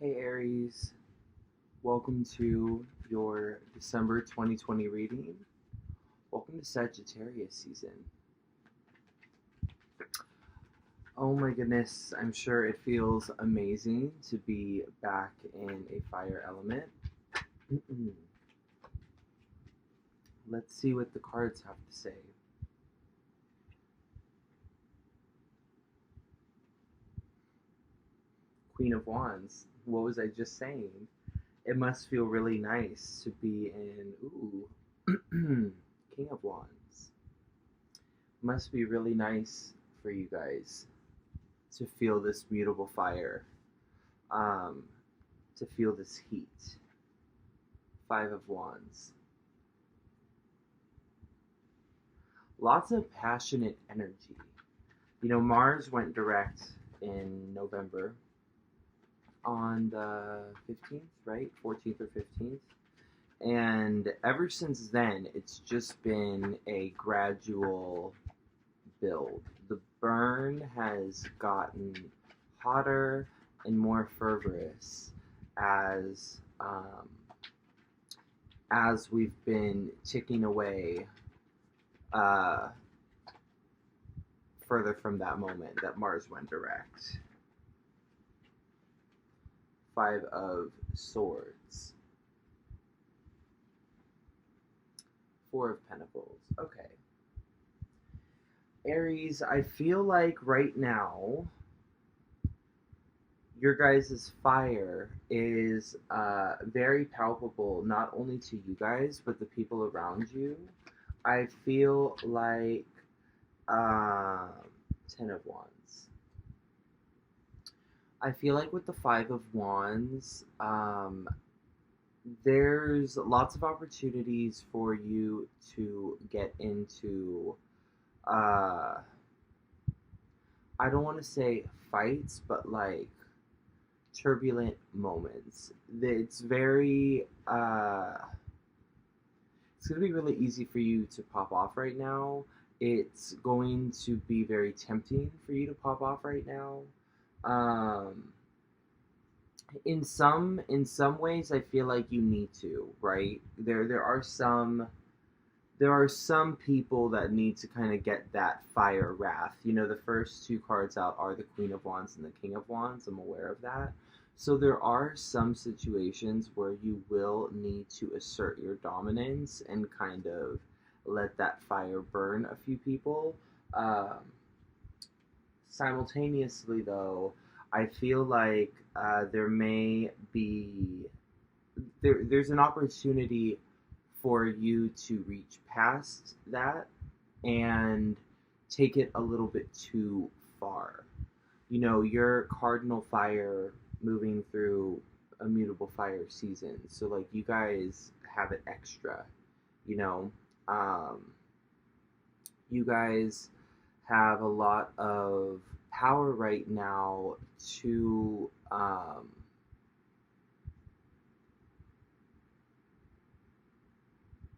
Hey Aries, welcome to your December 2020 reading. Welcome to Sagittarius season. Oh my goodness, I'm sure it feels amazing to be back in a fire element. Let's see what the cards have to say. Queen of Wands. What was I just saying? It must feel really nice to be in, King of Wands. Must be really nice for you guys to feel this mutable fire, um, to feel this heat. Five of Wands. Lots of passionate energy. Mars went direct in November on the 15th, right? 14th or 15th. And ever since then, it's just been a gradual build. The burn has gotten hotter and more fervorous as we've been ticking away further from that moment that Mars went direct. Five of Swords. Four of Pentacles. Okay. Aries, I feel like right now your guys' fire is very palpable, not only to you guys, but the people around you. I feel like Ten of Wands. I feel like with the Five of Wands, there's lots of opportunities for you to get into, I don't want to say fights, but like turbulent moments. It's very, it's going to be really easy for you to pop off right now. It's going to be very tempting for you to pop off right now. In some ways, I feel like you need to, right? There are some people that need to kind of get that fire wrath. The first two cards out are the Queen of Wands and the King of Wands. I'm aware of that. So there are some situations where you will need to assert your dominance and kind of let that fire burn a few people. Um, Simultaneously, though, I feel like there may be there's an opportunity for you to reach past that and take it a little bit too far. Your cardinal fire moving through a mutable fire season. So like you guys have it extra, you know. Um, you guys have a lot of power right now to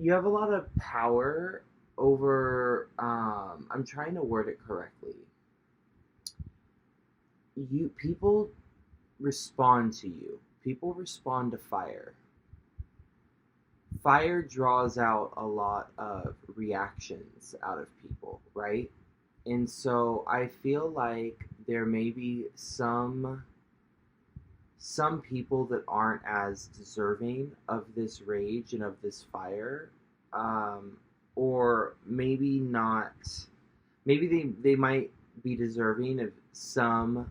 you have a lot of power over I'm trying to word it correctly. People respond to you. People respond to fire. Fire draws out a lot of reactions out of people, right? And so I feel like there may be some people that aren't as deserving of this rage and of this fire, um, or maybe not. Maybe they might be deserving of some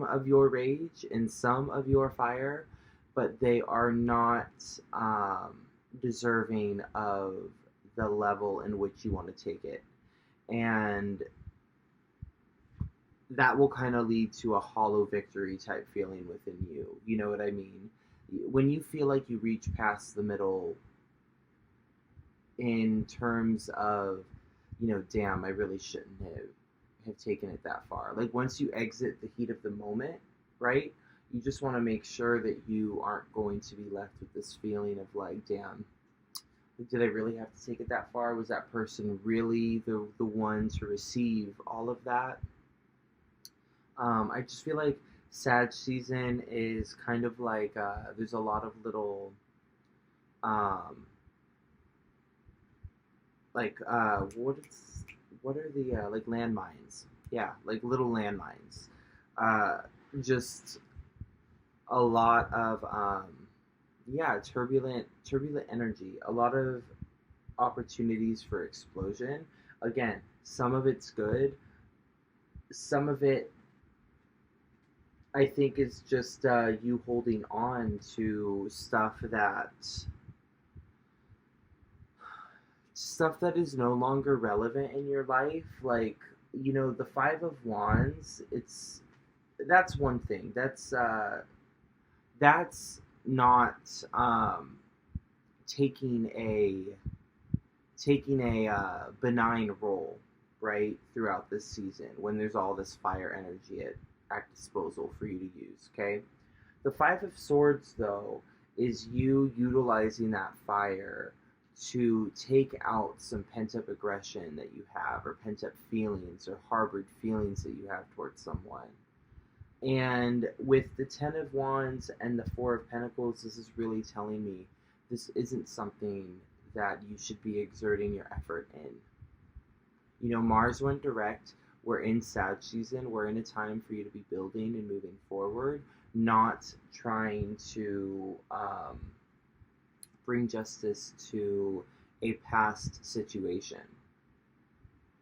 of your rage and some of your fire, but they are not deserving of the level in which you want to take it. And that will kind of lead to a hollow victory type feeling within you. You know what I mean? When you feel like you reach past the middle in terms of, damn, I really shouldn't have taken it that far. Like once you exit the heat of the moment, right? You just want to make sure that you aren't going to be left with this feeling of like, damn, did I really have to take it that far? Was that person really the one to receive all of that? I just feel like Sag season is kind of like there's a lot of little um, like what are the like landmines? Yeah, like little landmines. Uh, just a lot of yeah, turbulent energy. A lot of opportunities for explosion. Again, some of it's good. Some of it, I think, is just you holding on to stuff that is no longer relevant in your life. Like, the Five of Wands. That's one thing. That's not taking a benign role, right, throughout this season when there's all this fire energy at disposal for you to use. Okay, the Five of Swords, though, is you utilizing that fire to take out some pent up aggression that you have, or pent up feelings, or harbored feelings that you have towards someone. And with the Ten of Wands and the Four of Pentacles, this is really telling me this isn't something that you should be exerting your effort in. Mars went direct. We're in Sag season. We're in a time for you to be building and moving forward, not trying to bring justice to a past situation,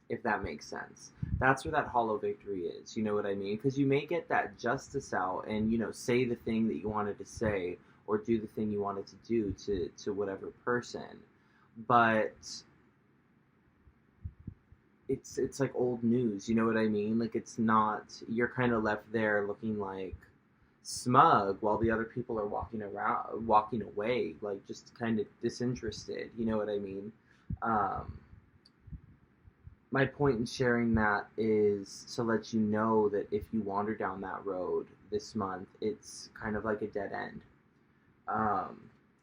if that makes sense. That's where that hollow victory is. You know what I mean? Because you may get that justice out and, say the thing that you wanted to say or do the thing you wanted to do to whatever person. But it's like old news, you know what I mean? Like, it's not, you're kind of left there looking like smug while the other people are walking away, like just kind of disinterested, you know what I mean? My point in sharing that is to let you know that if you wander down that road this month, it's kind of like a dead end.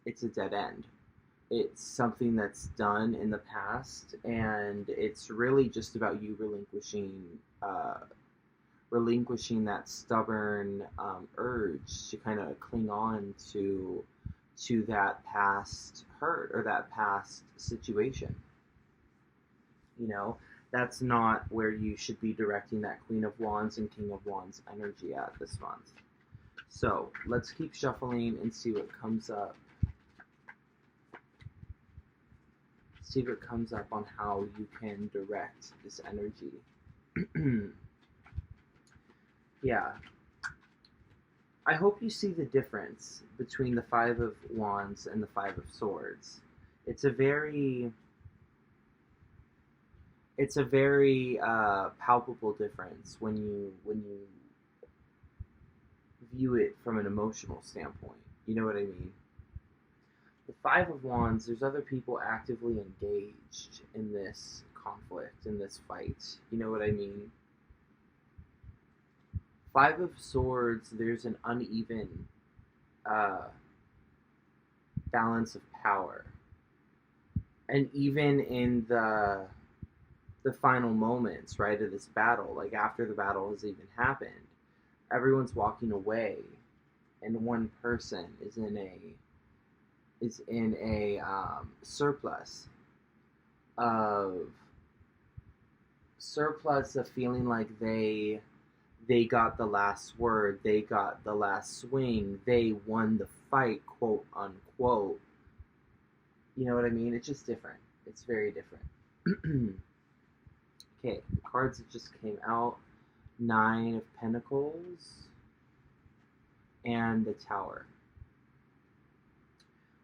It's a dead end. It's something that's done in the past, and it's really just about you relinquishing that stubborn urge to kind of cling on to that past hurt or that past situation. You know, that's not where you should be directing that Queen of Wands and King of Wands energy at this month. So let's keep shuffling and see what comes up. See what comes up on how you can direct this energy. Yeah. I hope you see the difference between the Five of Wands and the Five of Swords. It's a very palpable difference when you view it from an emotional standpoint. You know what I mean? The Five of Wands, there's other people actively engaged in this conflict, in this fight. You know what I mean? Five of Swords, there's an uneven balance of power. And even in the final moments, right, of this battle, like after the battle has even happened, everyone's walking away, and one person is in a surplus of feeling like they got the last word, they got the last swing, they won the fight, quote unquote. You know what I mean? It's just different. It's very different. Okay, the cards that just came out: Nine of Pentacles and the Tower.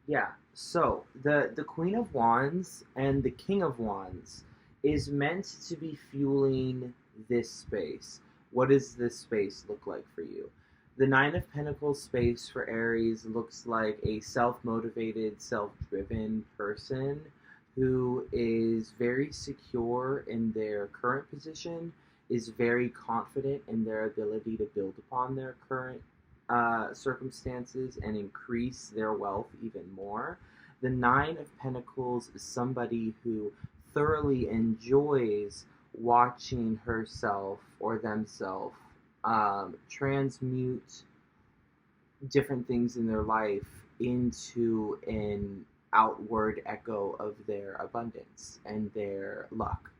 Yeah, so the Queen of Wands and the King of Wands is meant to be fueling this space. What does this space look like for you? The Nine of Pentacles space for Aries looks like a self-motivated, self-driven person who is very secure in their current position, is very confident in their ability to build upon their current circumstances and increase their wealth even more. The Nine of Pentacles is somebody who thoroughly enjoys watching herself or themselves transmute different things in their life into an outward echo of their abundance and their luck.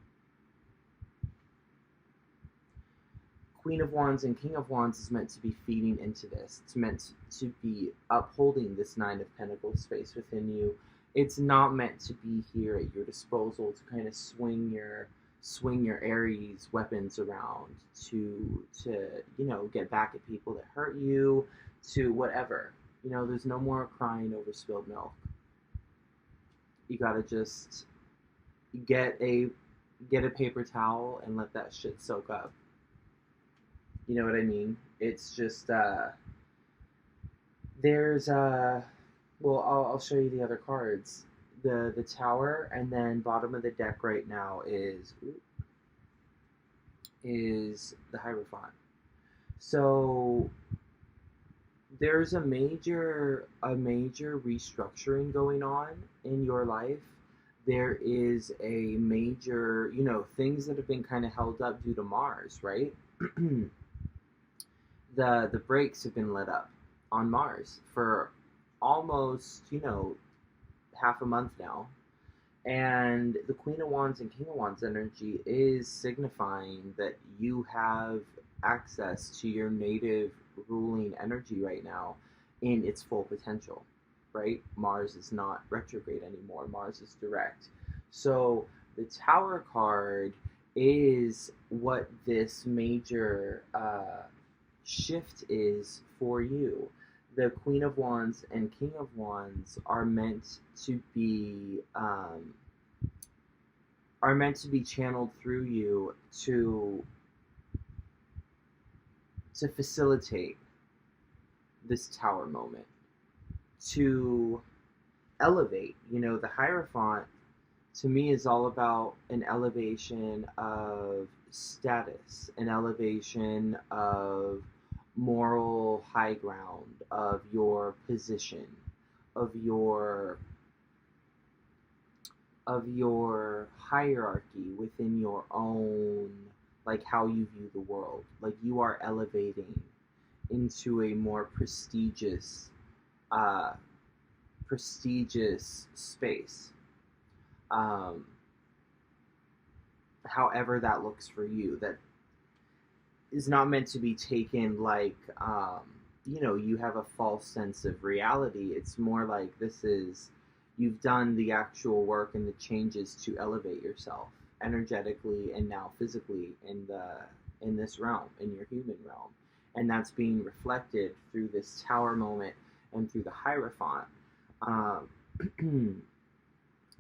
Queen of Wands and King of Wands is meant to be feeding into this. It's meant to be upholding this Nine of Pentacles space within you. It's not meant to be here at your disposal to kind of swing your Aries weapons around to get back at people that hurt you, to whatever. There's no more crying over spilled milk. You gotta just get a paper towel and let that shit soak up. You know what I mean? It's just there's well, I'll show you the other cards. The Tower, and then bottom of the deck right now is the Hierophant. So there's a major restructuring going on in your life. There is a major, things that have been kind of held up due to Mars, right? The brakes have been let up on Mars for almost, half a month now. And the Queen of Wands and King of Wands energy is signifying that you have access to your native ruling energy right now in its full potential, right? Mars is not retrograde anymore. Mars is direct. So the Tower card is what this major shift is for you. The Queen of Wands and King of Wands are meant to be channeled through you to facilitate this Tower moment, to elevate. The Hierophant to me is all about an elevation of status, an elevation of moral high ground, of your position, of your hierarchy within your own, like how you view the world. Like you are elevating into a more prestigious space. However that looks for you, that is not meant to be taken like you have a false sense of reality. It's more like you've done the actual work and the changes to elevate yourself energetically and now physically in this realm, in your human realm, and that's being reflected through this Tower moment and through the Hierophant.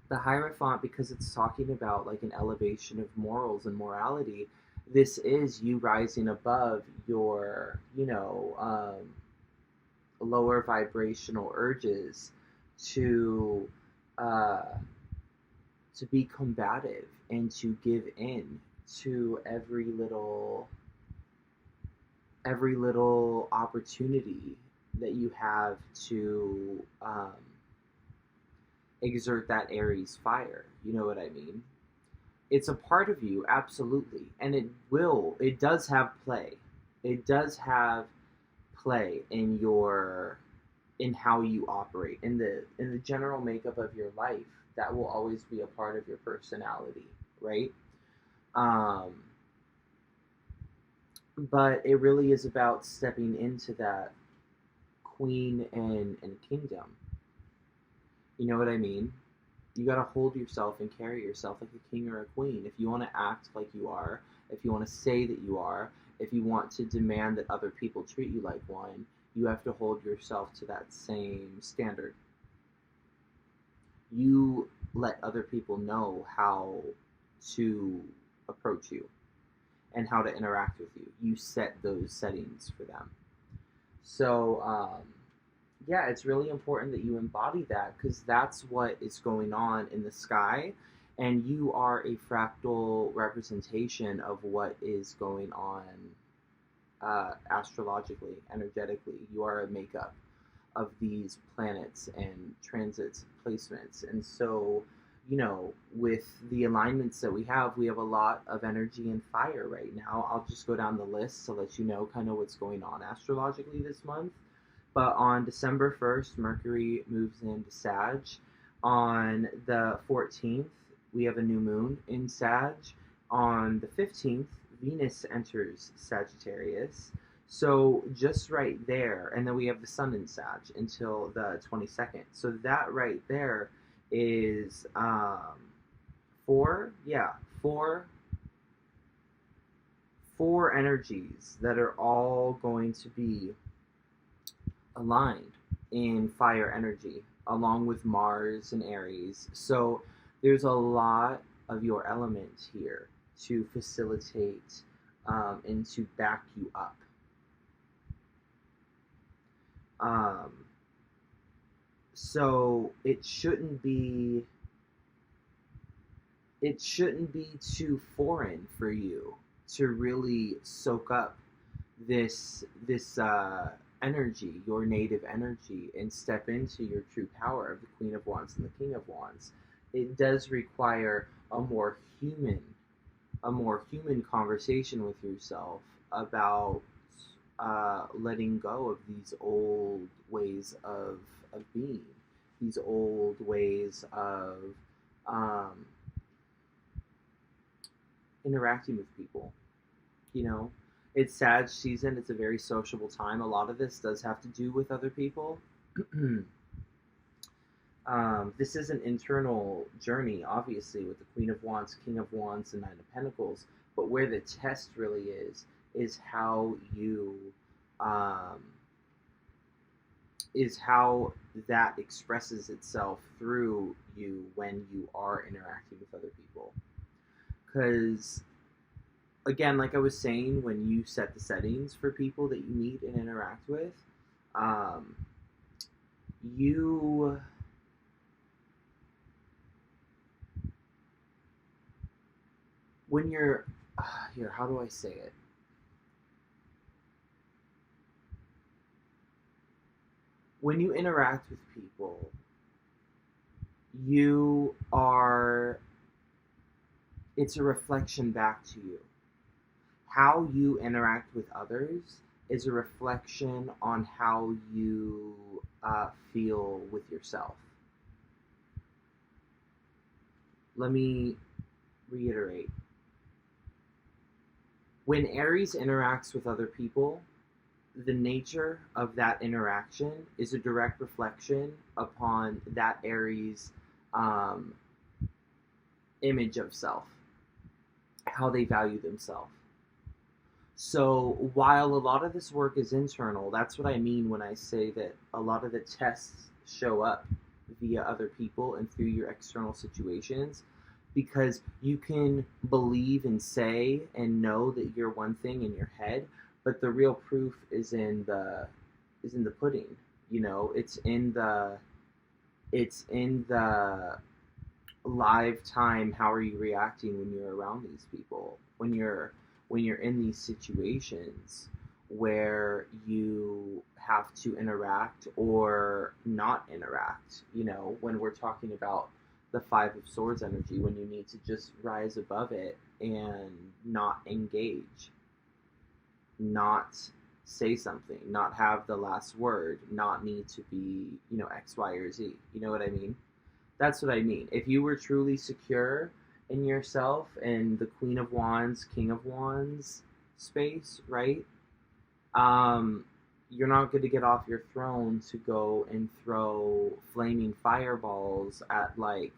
The Hierophant, because it's talking about like an elevation of morals and morality, this is you rising above your lower vibrational urges to be combative and to give in to every little opportunity that you have to exert that Aries fire. You know what I mean? It's a part of you, absolutely, and it does have play. It does have play in how you operate, in the general makeup of your life. That will always be a part of your personality, right? But it really is about stepping into that queen and kingdom. You know what I mean? You gotta hold yourself and carry yourself like a king or a queen. If you want to act like you are, if you want to say that you are, if you want to demand that other people treat you like one, you have to hold yourself to that same standard. You let other people know how to approach you and how to interact with you. You set those settings for them. So, yeah, it's really important that you embody that, because that's what is going on in the sky, and you are a fractal representation of what is going on astrologically, energetically. You are a makeup of these planets and transits, placements, and so with the alignments that we have a lot of energy and fire right now. I'll just go down the list to let you know kind of what's going on astrologically this month. But on December 1st, Mercury moves into Sag. On the 14th, we have a new moon in Sag. On the 15th, Venus enters Sagittarius. So just right there, and then we have the sun in Sag until the 22nd. So that right there is four, yeah, four energies that are all going to be aligned in fire energy, along with Mars and Aries. So there's a lot of your element here to facilitate and to back you up. So it shouldn't be too foreign for you to really soak up this energy, your native energy, and step into your true power of the Queen of Wands and the King of Wands. It does require a more human conversation with yourself about letting go of these old ways of being, these old ways of um, interacting with people. You know, it's Sag season. It's a very sociable time. A lot of this does have to do with other people. This is an internal journey, obviously, with the Queen of Wands, King of Wands, and Nine of Pentacles. But where the test really is how you, um, is how that expresses itself through you when you are interacting with other people. Because, again, like I was saying, when you set the settings for people that you meet and interact with, um, you when you're here, how do I say it? When you interact with people, you are it's a reflection back to you. How you interact with others is a reflection on how you feel with yourself. Let me reiterate. When Aries interacts with other people, the nature of that interaction is a direct reflection upon that Aries um, image of self, how they value themselves. So while a lot of this work is internal, that's what I mean when I say that a lot of the tests show up via other people and through your external situations, because you can believe and say and know that you're one thing in your head, but the real proof is in the pudding. You know, it's in the live time. How are you reacting when you're around these people, when you're in these situations where you have to interact or not interact? When we're talking about the Five of Swords energy, when you need to just rise above it and not engage, not say something, not have the last word, not need to be, X, Y, or Z. You know what I mean? That's what I mean. If you were truly secure in yourself and the Queen of Wands, King of Wands space, right? You're not going to get off your throne to go and throw flaming fireballs at like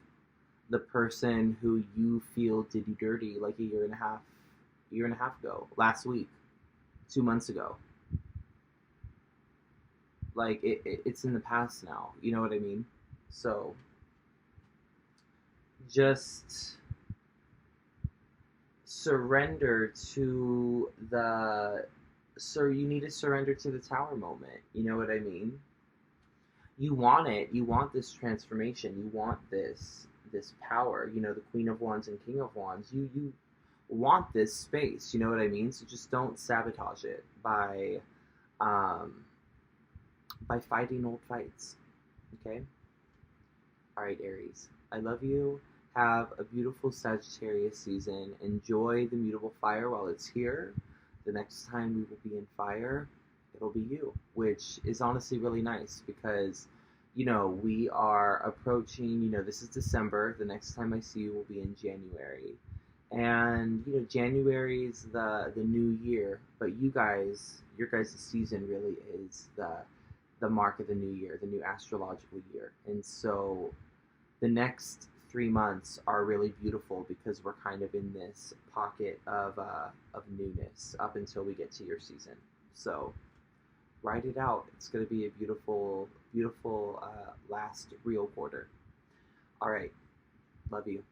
the person who you feel did you dirty like a year and a half ago, last week, 2 months ago. Like it's in the past now. You know what I mean? So just surrender to the so you need to surrender to the tower moment. You know what I mean? You want it. You want this transformation. You want this power. The Queen of Wands and King of Wands. You want this space. You know what I mean? So just don't sabotage it um, by fighting old fights. Okay. All right, Aries. I love you. Have a beautiful Sagittarius season. Enjoy the mutable fire while it's here. The next time we will be in fire, it'll be you, which is honestly really nice because, we are approaching, this is December. The next time I see you will be in January. And, January is the new year, but your guys' season really is the mark of the new year, the new astrological year. And so the next 3 months are really beautiful because we're kind of in this pocket of newness up until we get to your season. So ride it out. It's going to be a beautiful, beautiful last real quarter. All right. Love you.